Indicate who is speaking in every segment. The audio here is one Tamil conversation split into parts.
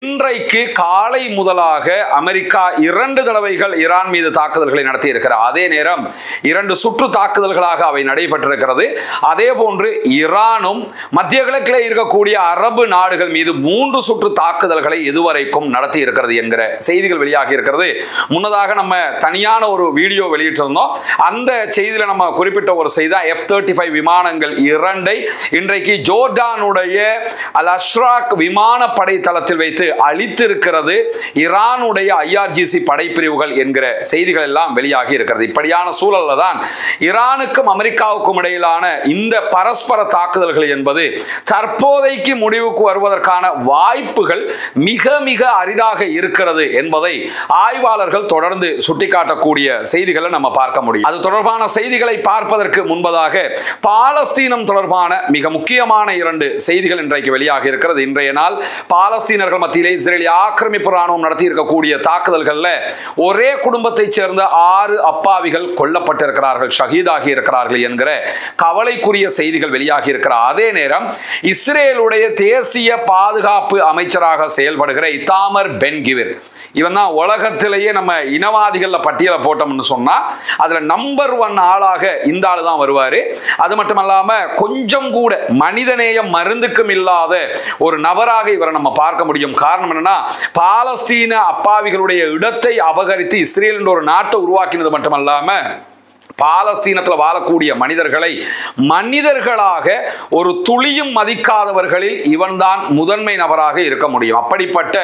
Speaker 1: இன்றைக்கு காலை முதலாக அமெரிக்கா 2 தடவைகள் ஈரான் மீது தாக்குதல்களை நடத்தி இருக்கிறார். அதே நேரம் 2 சுற்று தாக்குதல்களாக அவை நடைபெற்றிருக்கிறது. அதே போன்று ஈரானும் மத்திய கிழக்கில் இருக்கக்கூடிய அரபு நாடுகள் மீது 3 சுற்று தாக்குதல்களை இதுவரைக்கும் நடத்தி இருக்கிறது என்கிற செய்திகள் வெளியாகி இருக்கிறது. முன்னதாக நம்ம தனியான ஒரு வீடியோ வெளியிட்டிருந்தோம். அந்த செய்தியில நம்ம குறிப்பிட்ட ஒரு செய்தி F-35 விமானங்கள் 2 இன்றைக்கு ஜோர்டானுடைய அல் அஷ்ராக் விமானப்படை தளத்தில் வைத்து அளித்திருக்கிறது ஈரானுடைய IRGC படைப்பிரிவுகள் என்கிற செய்திகள் எல்லாம் வெளியாகி இருக்கிறது. இப்படியான சூழல்ல தான் ஈரானுக்கும் அமெரிக்காவுக்கும் இடையிலான இந்த பரஸ்பர தாக்குதல்கள் என்பது தற்போதைக்கு முடிவுக்கு வருவதற்கான வாய்ப்புகள் மிக மிக அரிதாக இருக்கிறது என்பதை ஆய்வாளர்கள் தொடர்ந்து சுட்டிக்காட்டக்கூடிய செய்திகளை நம்ம பார்க்க முடியும். அது தொடர்பான செய்திகளை பார்ப்பதற்கு முன்பதாக பாலஸ்தீனம் தொடர்பான மிக முக்கியமான 2 செய்திகள் இன்றைக்கு வெளியாகி இருக்கிறது. இன்றைய நாள் பாலஸ்தீனர்கள் மத்தியிலே இஸ்ரேலிய ஆக்கிரமிப்பு ராணுவம் நடத்தி இருக்கக்கூடிய தாக்குதல்கள்ல ஒரே குடும்பத்தைச் சேர்ந்த 6 அப்பாவிகள் கொல்லப்பட்டிருக்கிறார்கள், ஷஹீதாகி இருக்கிறார்கள் என்கிற கவலைக்குரிய செய்திகள் வெளியாகி இருக்கிறார். அதே நேரம் இஸ்ரேலுடைய தேசிய பாதுகாப்பு அமைச்சராக செயல்படுகிற இத்தாமர் பென் கிவிர், இவன் தான் உலகத்திலேயே நம்ம இனவாதிகள் பட்டியலை போட்டோம்னு சொன்னா அதுல நம்பர் 1 ஆளாக இந்த ஆளு தான் வருவாரு. அது மட்டுமல்லாம கொஞ்சம் கூட மனிதநேயம் மருந்துக்கும் இல்லாத ஒரு நபராக இவரை நம்ம பார்க்க முடியும். காரணம் என்னன்னா, பாலஸ்தீன அப்பாவிகளுடைய இடத்தை அபகரித்து இஸ்ரேல் என்ற ஒரு நாட்டை உருவாக்கினது மட்டுமல்லாம பாலஸ்தீனத்தில் வாழக்கூடிய மனிதர்களை மனிதர்களாக ஒரு துளியும் மதிக்காதவர்களில் இவன் தான் முதன்மை நபராக இருக்க முடியும். அப்படிப்பட்ட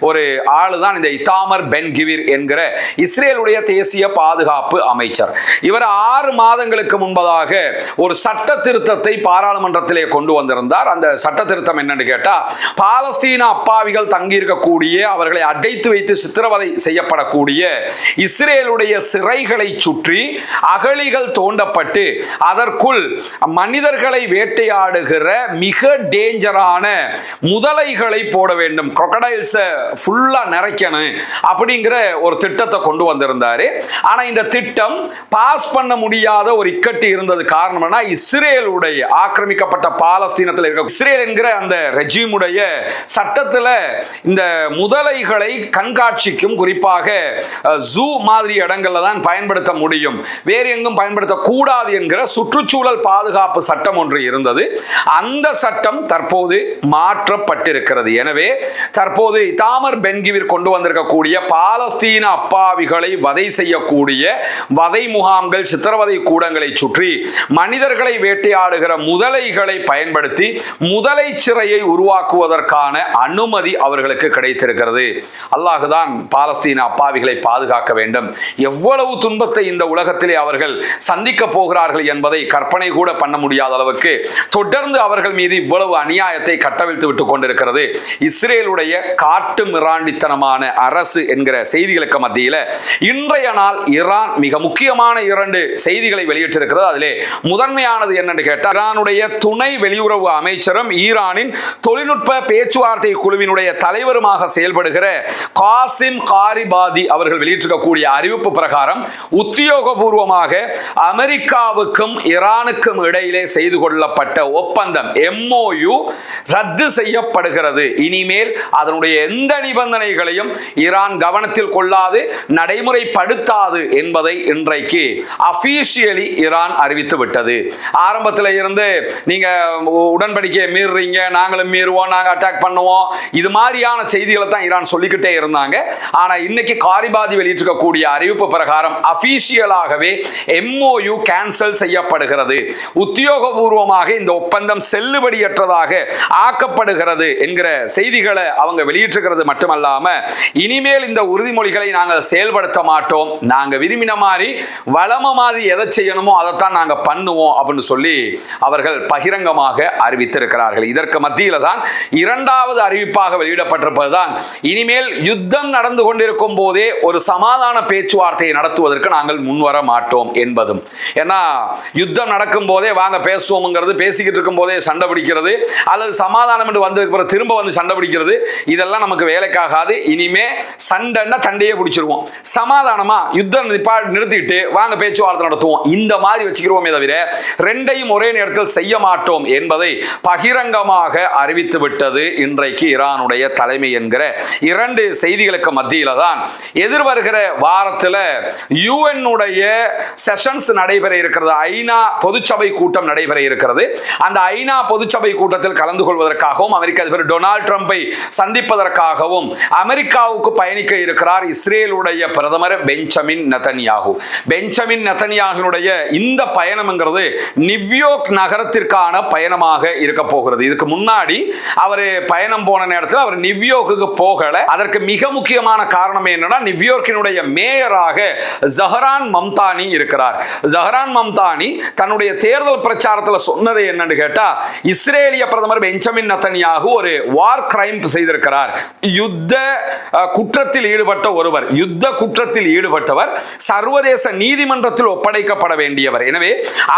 Speaker 1: ஒரு ஆளுதான் இந்த இத்தாமர் பென் கிவிர் என்கிற இஸ்ரேலுடைய தேசிய பாதுகாப்பு அமைச்சர். இவர் 6 மாதங்களுக்கு முன்பதாக ஒரு சட்ட திருத்தத்தை பாராளுமன்றத்திலே கொண்டு வந்திருந்தார். அந்த சட்ட திருத்தம் என்னன்னு கேட்டா, பாலஸ்தீன அப்பாவிகள் தங்கியிருக்கக்கூடிய, அவர்களை அடைத்து வைத்து சித்திரவதை செய்யப்படக்கூடிய இஸ்ரேலுடைய சிறைகளை சுற்றி அகழிகள் தோண்டப்பட்டு அதற்குள் மனிதர்களை வேட்டையாடுகிற மிக டேஞ்சரான முதலைகளை போட வேண்டும், crocodiles ஃபுல்லா நிறைக்கணும் அப்படிங்கிற ஒரு திட்டத்தை கொண்டு வந்திருந்தாரு. ஆனா இந்த திட்டம் பாஸ் பண்ண முடியாத ஒரு இக்கட்டு இருந்தது. காரணம்னா, இஸ்ரேலுடைய ஆக்கிரமிக்கப்பட்ட பாலஸ்தீனத்தில் இருக்க இஸ்ரேல் என்கிற அந்த ரெஜிமுடைய சட்டத்துல இந்த முதலைகளை கண்காட்சிக்கும், குறிப்பாக ஜூ மாதிரி இடங்கள்ல தான் பயன்படுத்த முடியும், வேறு எங்கும் பயன்படுத்தக்கூடாது என்கிற சுற்றுச்சூழல் பாதுகாப்பு சட்டம் ஒன்று இருந்தது. அந்த சட்டம் தற்போது மாற்றப்பட்டிருக்கிறது. எனவே தற்போது இத்தாமர் பென் கிவிர் கொண்டு வந்திருக்கக்கூடிய பாலஸ்தீன அப்பாவிகளை வதை செய்யக்கூடிய வதை முகாம்கள், சித்திரவதை கூடங்களை சுற்றி மனிதர்களை வேட்டையாடுகிற முதலைகளை பயன்படுத்தி முதலை சிறையை உருவாக்குவதற்கான அனுமதி அவர்களுக்கு கிடைத்திருக்கிறது. அல்லாஹ்தான் பாலஸ்தீன அப்பாவிகளை பாதுகாக்க வேண்டும். எவ்வளவு துன்பத்தை இந்த உலகத்திலே அவர்கள் சந்திக்க போகிறார்கள் என்பதை கற்பனை கூட பண்ண முடியாத அளவுக்கு தொடர்ந்து அவர்கள் மீது இவ்வளவு அநியாயத்தை கட்டவிழ்த்து விட்டுக் கொண்டிருக்கிறது இஸ்ரேலுடைய காட்டு மிராண்டித்தனமான அரசு என்கிற செய்திகளுக்கு மத்தியில் இன்றைய நாள் ஈரான் மிக முக்கியமான 2 செய்திகளை வெளியிட்டிருக்கிறது. அதிலே முதன்மையானது என்னன்னு கேட்டால், ஈரானுடைய துணை வெளியுறவு அமைச்சரும் ஈரானின் தொழில்நுட்ப பேச்சுவார்த்தை குழுவினுடைய தலைவருமாக செயல்படுகிற காசிம் காரிபாதி அவர்கள் வெளியிட்டிருக்கக்கூடிய அறிவிப்பு பிரகாரம் உத்தியோகபூர்வமாக அமெரிக்காவுக்கும் ஈரானுக்கும் இடையிலே செய்து கொள்ளப்பட்ட ஒப்பந்தம் MOU ரத்து செய்யப்படுகிறது. இனிமேல் அதனுடைய எந்த நிபந்தனைகளையும் ஈரான் கவனத்தில் கொள்ளாது, நடைமுறைப்படுத்தாது என்பதை இன்றைக்கு அபிஷியலி ஈரான் அறிவித்து விட்டது. ஆரம்பத்தில் இருந்து நீங்க உடன்படிக்கையை மீறுறீங்க, நாங்களும் மீறுவோம், நாங்க அட்டாக் பண்ணுவோம், இது மாதிரியான செய்திகளை தான் ஈரான் சொல்லிக்கிட்டே இருந்தாங்க. ஆனா இன்னைக்கு காரிபாதி வெளியிட்டிருக்கக்கூடிய அறிவிப்பு பிரகாரம் அபிஷியலாகவே MOU கேன்சல் செய்யப்படுகிறது, உத்தியோகபூர்வமாக இந்த ஒப்பந்தம் செல்லுபடியற்றதாக ஆக்கப்படுகிறது என்கிற செய்திகளை அவங்க வெளியிட்டிருக்கிறது மட்டுமல்லாம, இனிமேல் இந்த உறுதிமொழிகளை நாங்கள் செயல்படுத்த மாட்டோம், நாங்க விரும்பின மாதிரி வளம மாதிரி எதை செய்யணுமோ அதைத்தான் நாங்க பண்ணுவோம் அப்படின்னு சொல்லி அவர்கள் பகிரங்கமாக அறிவித்திருக்கிறார்கள். இதற்கு மத்தியில தான் 2வது அறிவிப்பாக வெளியிடப்பட்டிருப்பதுதான், இனிமேல் யுத்தம் நடந்து கொண்டிருக்கும் போதே ஒரு சமாதான பேச்சுவார்த்தையை நடத்துவதற்கு நாங்கள் முன்வர மாட்டோம், மாட்டோம் என்பதும். ஏன்னா யுத்தம் நடக்கும் போதே வாங்க பேசுவோம்ங்கிறது, பேசிக்கிட்டு இருக்கும் போதே சண்டை பிடிக்கிறது, அல்லது சமாதானம் என்று வந்ததுக்கு பிறகு திரும்ப வந்து சண்டை பிடிக்கிறது, இதெல்லாம் நமக்கு வேலைக்காகாது. இனிமே சண்டைன்னா சண்டையே பிடிச்சிருவோம், சமாதானமா யுத்தம் நிறுத்திட்டு வாங்க பேச்சுவார்த்தை நடத்துவோம், இந்த மாதிரி வச்சுக்கிறோமே தவிர ரெண்டையும் ஒரே நேரத்தில் செய்ய மாட்டோம் என்பதை பகிரங்கமாக அறிவித்து விட்டது இன்றைக்கு ஈரானுடைய தலைமை என்கிற இரண்டு செய்திகளுக்கு மத்தியில தான் எதிர்வருகிற வாரத்தில் யுஎன் உடைய செஷன்ஸ் நடைபெற இருக்கிறது. ஐநா பொதுச்சபை கூட்டம் நடைபெற இருக்கிறது. அந்த ஐநா பொதுச்சபை கூட்டத்தில் கலந்து கொள்வதற்காகவும் அமெரிக்க அதிபர் டொனால்ட் ட்ரம்பை சந்திப்பதற்காகவும் அமெரிக்காவுக்கு பயணிக்க இருக்கிறார் இஸ்ரேலுடைய பிரதமர் பெஞ்சமின் நெதன்யாகு. பெஞ்சமின் நெதன்யாகுனுடைய இந்த பயணம்ங்கிறது நியூயார்க் நகரத்திற்கான பயணமாக இருக்க போகிறது. இதுக்கு முன்னாடி அவர் பயணம் போன நேரத்தில் அவர் நியூயார்க்குக்கு போகல. அதற்கு மிக முக்கியமான காரணம் என்னன்னா, நியூயார்க்கினுடைய மேயராக ஜஹரான் மம்தானி இருக்கிறார். ஜஹரான் மம்தானி தன்னுடைய தேர்தல் பிரச்சாரத்தில் சொன்னது என்னன்னு கேட்டா, இஸ்ரேலிய பிரதமர் பெஞ்சமின் நெதன்யாகு ஒரு வார் கிரைம் செய்திருக்கிறார். யுத்த குற்றத்தில் ஈடுபட்ட ஒருவர், யுத்த குற்றத்தில் ஈடுபட்டவர் சர்வதேச நீதிமன்றத்தில் ஒப்படைக்கப்பட வேண்டியவர். எனவே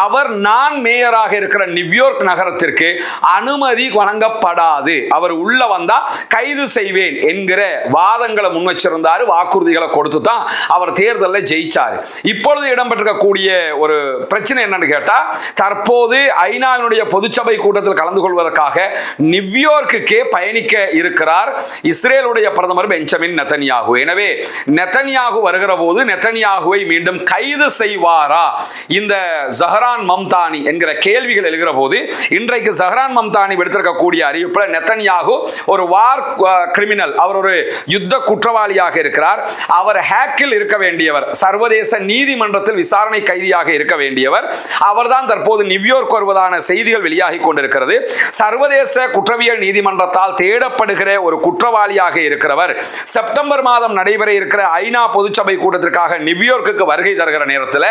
Speaker 1: அவர் நான் மேயராக இருக்கிற நியூயார்க் நகரத்திற்கு அனுமதி வழங்கப்படாது, அவர் உள்ள வந்தா கைது செய்வேன் என்கிற வாதங்களை முன் வச்சிருந்தார். வாக்குறுதிகளை கொடுத்து தான் அவர் தேர்தலில் ஜெயிச்சார். இப்பொழுது இடம்பெற்றிருக்கக்கூடிய ஒரு பிரச்சனை என்னன்னு கேட்டா, தற்போது ஐநாவினுடைய பொதுச்சபை கூட்டத்தில் கலந்து கொள்வதற்காக நியூயார்க்குக்கே பயணிக்க இருக்கிறார் இஸ்ரேலுடைய பிரதமர் பெஞ்சமின் நெதன்யாகு. எனவே நெதன்யாகு வருகிற போது நெதன்யாகுவை மீண்டும் கைது செய்வாரா இந்த ஜஹரான் மம்தானி என்கிற கேள்விகள் எழுகிற போது, இன்றைக்கு ஜஹரான் மம்தானி விடுத்திருக்கக்கூடிய அறிவிப்பில் நெதன்யாகு ஒரு வார் கிரிமினல், அவர் ஒரு யுத்த குற்றவாளியாக இருக்கிறார், அவர் ஹேக்கில் இருக்க வேண்டியவர், சர்வதேச நீதிமன்றத்தில் விசாரணை கைதியாக இருக்க வேண்டியவர், அவர்தான் தற்போது நியூயார்க் வருவதான செய்திகள் வெளியாகி கொண்டிருக்கிறது. சர்வதேச குற்றவியல் நீதிமன்றத்தால் தேடப்படுகிற ஒரு குற்றவாளியாக இருக்கிறவர் செப்டம்பர் மாதம் நடைபெற இருக்கிற ஐநா பொதுச்சபை கூட்டத்திற்காக நியூயார்க்குக்கு வருகை தருகிற நேரத்தில்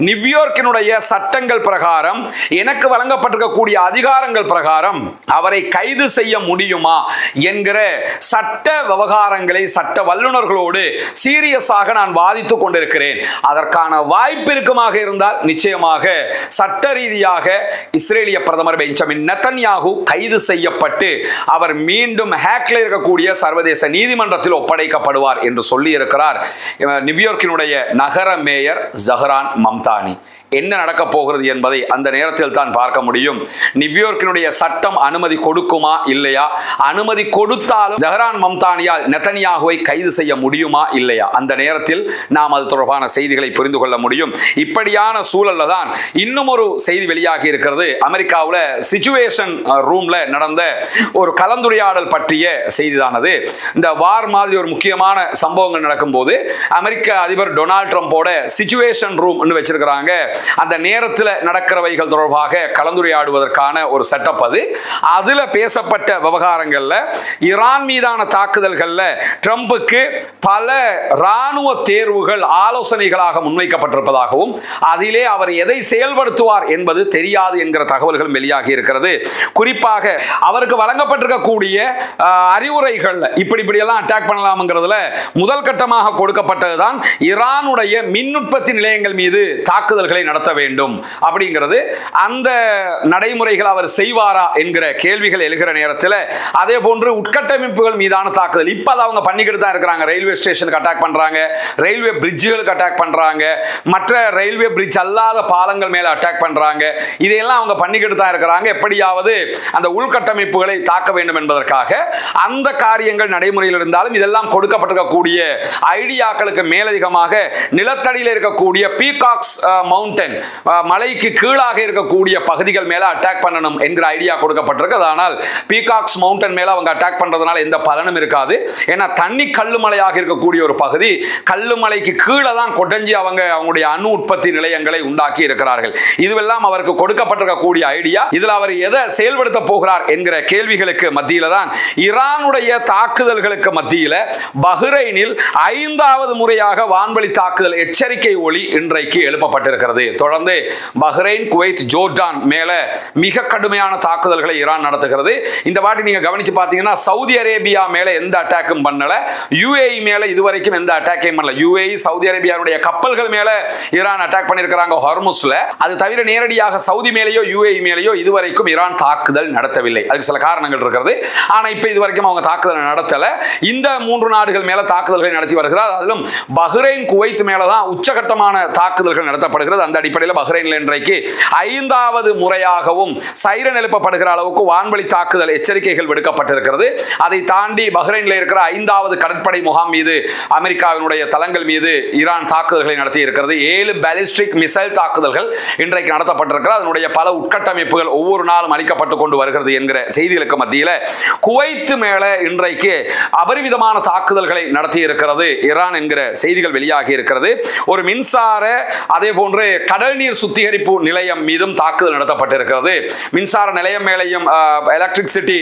Speaker 1: நியூயார்க்கினுடைய சட்டங்கள் பிரகாரம், எனக்கு வழங்கப்பட்டிருக்கக்கூடிய அதிகாரங்கள் பிரகாரம் அவரை கைது செய்ய முடியுமா என்கிற சட்ட விவகாரங்களை சட்ட வல்லுநர்களோடு சீரியஸாக நான் வாதித்துக் கொண்டிருக்கிறேன். அதற்கான வாய்ப்பு இருக்குமாக இருந்தால் நிச்சயமாக சட்ட ரீதியாக இஸ்ரேலிய பிரதமர் பெஞ்சமின் நெதன்யாகு கைது செய்யப்பட்டு அவர் மீண்டும் ஹேக்ல இருக்கக்கூடிய சர்வதேச நீதிமன்றத்தில் ஒப்படைக்கப்படுவார் என்று சொல்லி இருக்கிறார் நியூயார்க்கினுடைய நகர மேயர் ஜஹரான் மம்தானி. என்ன நடக்க போகிறது என்பதை அந்த நேரத்தில் தான் பார்க்க முடியும். நியூயார்க்கினுடைய சட்டம் அனுமதி கொடுக்குமா இல்லையா, அனுமதி கொடுத்தாலும் ஜஹரான் மம்தானியால் நெதன்யாகுவை கைது செய்ய முடியுமா இல்லையா, அந்த நேரத்தில் நாம் அது தொடர்பான செய்திகளை புரிந்து கொள்ள முடியும். இப்படியான சூழல்ல தான் இன்னும் ஒரு செய்தி வெளியாகி இருக்கிறது. அமெரிக்காவில் சிச்சுவேஷன் ரூம்ல நடந்த ஒரு கலந்துரையாடல் பற்றிய செய்திதானது. இந்த வார் மாதிரி ஒரு முக்கியமான சம்பவங்கள் நடக்கும் போது அமெரிக்க அதிபர் டொனால்ட் ட்ரம்போட சிச்சுவேஷன் ரூம் வச்சிருக்கிறாங்க. அந்த நேரத்தில் நடக்கிறவைகள் தொடர்பாக கலந்துரையாடுவதற்கான ஒரு செட்டப் அது. அதுல பேசப்பட்ட விவகாரங்கள்ல ஈரான் மீதான தாக்குதல்கள்ல ட்ரம்புக்கு பல ராணுவ தேர்வுகள் ஆலோசனைகளாக முன்வைக்கப்பட்டிருப்பதாகவும் அதிலே அவர் எதை செயல்படுத்துவார் என்பது தெரியாது என்கிற தகவல்கள் வெளியாகி இருக்கிறது. குறிப்பாக அவருக்கு வழங்கப்பட்டிருக்கக்கூடிய அறிவுரைகள் இப்படியெல்லாம் அட்டாக் பண்ணலாம்ங்கிறதுல முதல் கட்டமாக கொடுக்கப்பட்டதுதான் ஈரானுடைய மின் உற்பத்தி நிலையங்கள் மீது தாக்குதல்களை நடத்த வேண்டும் அப்படிங்கிறது. அந்த நடைமுறைகள் அவர் செய்வாரா என்கிற கேள்விகள் எழுகிற நேரத்தில் அதே போன்று உட்கட்டமைப்புகள் மீதான தாக்குதல் இப்ப அவங்க பண்ணிக்கிட்டு தான் இருக்கிறாங்க. ரயில்வே ஸ்டேஷனுக்கு அட்டாக் பண்றாங்க, ரயில்வே பிரிட்ஜுகளுக்கு அட்டாக் பண்றாங்க, மற்ற ரயில்வே பிரிட்ஜ் அல்லாத பாலங்கள் மேல அட்டாக் பண்றாங்க. இதையெல்லாம் அவங்க பண்ணிக்கிட்டு தான் இருக்கிறாங்க. எப்படியாவது அந்த உள்கட்டமைப்புகளை தாக்க வேண்டும் என்பதற்காக அந்த காரியங்கள் நடைமுறையில் இருந்தாலும் இதெல்லாம் கொடுக்கப்பட்டிருக்கக்கூடிய ஐடியாக்களுக்கு மேலதிகமாக நிலத்தடியில் இருக்கக்கூடிய பீகாக்ஸ் மவுண்டன் மலைக்கு கீழாக இருக்கக்கூடிய பகுதிகள் மேல அட்டாக் பண்ணணும் என்கிற ஐடியா கொடுக்கப்பட்டிருக்கு. ஆனால் பீகாக்ஸ் மவுண்டன் மேல அவங்க அட்டாக் பண்றதுனால எந்த பலனும் இருக்காது. ஏன்னா தண்ணி கல்லுமலையாக இருக்கக்கூடிய ஒரு பகுதி, கல்லுமலைக்கு கீழே தான் கொட்டஞ்சி அவங்களுடைய அணு உற்பத்தி நிலையங்களை உண்டாக்கி இருக்கிறார்கள். இதுவெல்லாம் அவருக்கு கொடுக்கப்பட்டிருக்கக்கூடிய ஐடியா. இதில் அவர் எதை செயல்படுத்த போகிறார் என்கிற கேள்விகளுக்கு மத்தியில தான் ஈரானுடைய தாக்குதல்களுக்கு மத்தியில பஹ்ரைனில் 5வது முறையாக வான்வழி தாக்குதல் எச்சரிக்கை ஒலி இன்றைக்கு எழுப்பப்பட்டிருக்கிறது. தொடர்ந்து பஹ்ரைன், குவைத், ஜோர்டான் மேல மிக கடுமையான தாக்குதல்களை ஈரான் நடத்துகிறது. இந்த வாட்டி நீங்க கவனிச்சு பார்த்தீங்கன்னா சவுதி அரேபியா மேல எந்த அட்டாக்கும் பண்ணல, யுஏஇ மேல இதுவரைக்கும் எந்த அட்டாக்கையும் பண்ணல. யுஏஇ சவுதி அரேபியாவுடைய கப்பல்கள் மேல ஈரான் அட்டாக் பண்ணிருக்காங்க ஹார்முஸ்ல. அது தவிர நேரடியாக சவுதி மேலேயோ யுஏஇ மேலேயோ இதுவரைக்கும் ஈரான் தாக்குதல் நடத்தவில்லை. அதுக்கு சில காரணங்கள் இருக்கிறது. ஆனா இப்ப இதுவரைக்கும் அவங்க தாக்குதல் நடத்தல. இந்த 3 நாடுகள் மேல தாக்குதல்களை நடத்தி வருகிறார். அதிலும் பஹ்ரைன், குவைத் மேலதான் உச்சகட்டமான தாக்குதல்கள் நடத்தப்படுகிறது. அந்த அடிப்படையில் பஹ்ரைன்ல இன்றைக்கு 5வது முறையாகவும் சைரன் எழுப்பப்படுகிற அளவுக்கு வான்வழி தாக்குதல் எச்சரிக்கைகள் விடுக்கப்பட்டிருக்கிறது. அதை தாண்டி பஹ்ரைன்ல இருக்கிற 5வது கடற்படை முகாம் மீது அமெரிக்காவினுடைய தளங்கள் மீது ஈரான் தாக்குதல்களை நடத்தி இருக்கிறது. 7 பாலிஸ்டிக் மிசைல் தாக்குதல்கள் இன்றைக்கு நடத்தப்பட்டிருக்கிறது. அதனுடைய பல உட்கட்டமைப்புகள் ஒவ்வொரு நாளும் அளிக்கப்பட்டுக் கொண்டு வருகிறது என்கிற செய்திகளுக்கு மத்தியில் குவைத் மேல இன்றைக்கு அபரிவிதமான தாக்குதல்களை நடத்தி இருக்கிறது ஈரான் என்கிற செய்திகள் வெளியாகி இருக்கிறது. ஒரு மின்சார அதே போன்று கடல் நீர் சுத்திகரிப்பு நிலையம் மீதும் தாக்குதல் நடத்தப்பட்டிருக்கிறது. மின்சார நிலையம் மேலையும் எலக்ட்ரிசிட்டி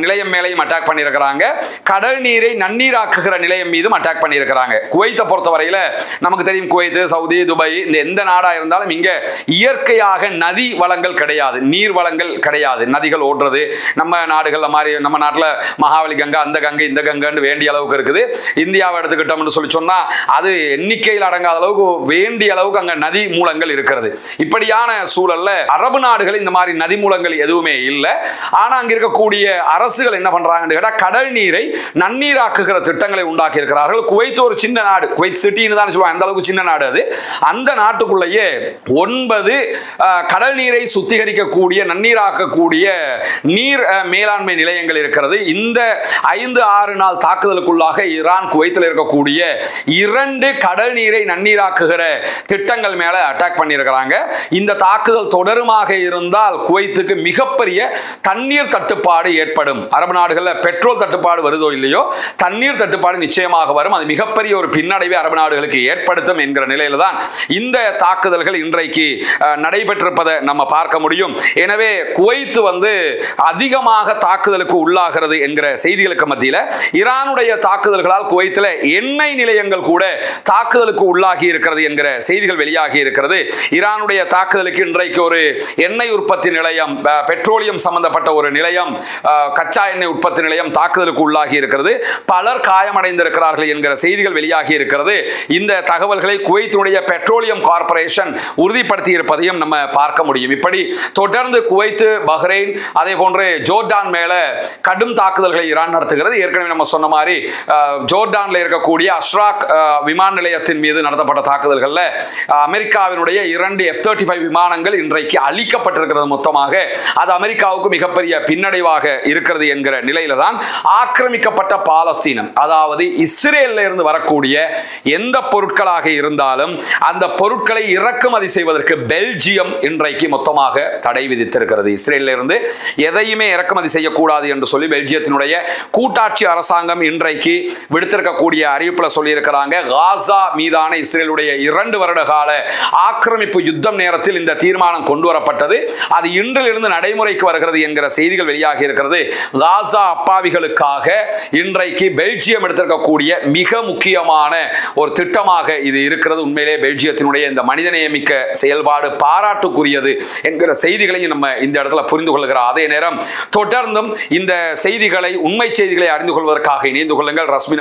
Speaker 1: நிலையம் மேலையும் அட்டாக் பண்ணியிருக்கிறாங்க. கடல் நீரை நன்னீராக்குகிற நிலையம் மீதும் அட்டாக் பண்ணியிருக்கிறாங்க. குவைத்தை பொறுத்தவரையில் நமக்கு தெரியும், குவைத், சவுதி, துபாய் இந்த எந்த நாடா இருந்தாலும் இங்க இயற்கையாக நதி வளங்கள் கிடையாது, நீர் வளங்கள் கிடையாது. நதிகள் ஓடுறது நம்ம நாடுகள்ல மாதிரி நம்ம நாட்டில் மகாவலி கங்கா, அந்த கங்கை, இந்த கங்கைன்னு வேண்டிய அளவுக்கு இருக்குது. இந்தியாவை எடுத்துக்கிட்டோம்னு சொல்லி சொன்னா அது எண்ணிக்கையில் அடங்காத அளவுக்கு வேண்டிய அளவுக்கு அங்க நதி மூலங்கள் இருக்கிறது. இப்படியான சூழல்ல அரபு நாடுகள் இந்த மாதிரி நதி மூலங்கள் எதுவுமே இல்லை. ஆனா அங்க இருக்கக்கூடிய அரசுகள் என்ன பண்றாங்கன்னு கேட்டா கடல் நீரை நன்னீராக்குகிற திட்டங்களை உண்டாக்கி இருக்கிறார்கள். குவைத் ஒரு சின்ன நாடு, குவைத் சிட்டின்னு தான் சொல்லுவாங்க, அந்த அளவுக்கு சின்ன நாடு அது. அந்த நாட்டுக்குள்ளேயே 9 கடல் நீரை சுத்திகரிக்கக்கூடிய நன்னீராக்கக்கூடிய நீர் மேலாண்மை நிலையங்கள் இருக்கிறது. இந்த 5-6 நாள் தாக்குதலுக்குள்ளாக ஈரான் குவைத்தில் இருக்கக்கூடிய 2 கடல் நீரை நன்னீராக்குகிற திட்டங்கள் மேல அட்டாக் பண்ணியிருக்கிறாங்க. இந்த தாக்குதல் தொடருமாக இருந்தால் குவைத்துக்கு மிகப்பெரிய தண்ணீர் தட்டுப்பாடு ஏற்படும். அரபு நாடுகளில் பெட்ரோல் தட்டுப்பாடு வருதோ இல்லையோ, தண்ணீர் தட்டுப்பாடு நிச்சயமாக வரும். அது மிகப்பெரிய ஒரு பின்னடைவை அரபு நாடுகளுக்கு ஏற்படுத்தும் என்கிற நிலையில தான் இந்த தாக்குதல்கள் இன்றைக்கு நடைபெற்றிருப்பதை நம்ம பார்க்க முடியும். எனவே குவைத் அதிகமாக தாக்குதலுக்கு உள்ளாகிறது என்கிற செய்திகளுக்கு மத்தியில் ஈரானுடைய தாக்குதல்களால் குவைத்தில் எண்ணெய் நிலையங்கள் கூட தாக்குதலுக்கு உள்ளாகி இருக்கிறது என்கிற செய்திகள் வெளியாகி இருக்கிறது. ஈரானுடைய தாக்குதலுக்கு இன்றைக்கு ஒரு எண்ணெய் உற்பத்தி நிலையம், பெட்ரோலியம் சம்பந்தப்பட்ட ஒரு நிலையம், கச்சா எண்ணெய் உற்பத்தி நிலையம் தாக்குதலுக்கு உள்ளாகி இருக்கிறது. பலர் காயமடைந்திருக்கிறார்கள் என்கிற செய்திகள் வெளியாகி இருக்கிறது. இந்த தகவல்களை குவைத்தினுடைய பெட்ரோலியம் கார்ப்பரேஷன் உறுதிப்படுத்தி இருப்பதையும் நம்ம பார்க்க முடியும். இப்படி தொடர்ந்து குவைத், பஹ்ரைன் அதே போன்று ஜோர்டான் மேல கடும் தாக்குதல்களை ஈரான் நடத்துகிறது. ஏற்கனவே நம்ம சொன்ன மாதிரி ஜோர்டான்ல இருக்கக்கூடிய அஷ்ராக் விமான நிலையத்தின் மீது நடத்தப்பட்ட தாக்குதல்கள்ல அமெரிக்காவினுடைய 2 F-35 விமானங்கள் இன்றைக்கு அழிக்கப்பட்டிருக்கிறது. மொத்தமாக அது அமெரிக்காவுக்கு மிகப்பெரிய பின்னடைவாக இருக்கிறது என்கிற நிலையில தான் ஆக்கிரமிக்கப்பட்ட பாலஸ்தீனம், அதாவது இஸ்ரேல்ல இருந்து வரக்கூடிய எந்த பொருட்களாக இருந்தாலும் அந்த பொருட்களை இறக்குமதி செய்வதற்கு பெல்ஜியம் இன்றைக்கு மொத்தமாக தடை விதித்திருக்கிறது. இஸ்ரேலில் இருந்து எதையுமே இறக்குமதி செய்யக்கூடாது என்று சொல்லி பெல்ஜியத்தினுடைய கூட்டாட்சி அரசாங்கம் இன்றைக்கு விடுத்திருக்கக்கூடிய அறிவிப்புல சொல்லியிருக்கிறாங்க. காசா மீதான இஸ்ரேலுடைய 2 வருட கால ஆக்கிரமிப்பு யுத்தம் நேரத்தில் இந்த தீர்மானம் கொண்டு வரப்பட்டது. அது இன்றிலிருந்து நடைமுறைக்கு வருகிறது என்கிற செய்திகள் வெளியாகி இருக்கிறது. காசா அப்பாவிகளுக்காக இன்றைக்கு பெல்ஜியம் எடுத்திருக்கக்கூடிய மிக முக்கியமான ஒரு திட்டமாக இது இருக்கிறது. உண்மையிலே பெல்ஜியத்தினுடைய இந்த மனிதநேயமிக்க செயல்பாடு பாராட்டுக்குரியது என்கிற செய்திகளையும் நம்ம இந்த இடத்துல புரிந்து கொள்கிறோம். அதே நேரம் தொடர்ந்தும் இந்த செய்திகளை, உண்மை செய்திகளை அறிந்து கொள்வதற்காக இணைந்து கொள்ளுங்கள். ரஸ்மின்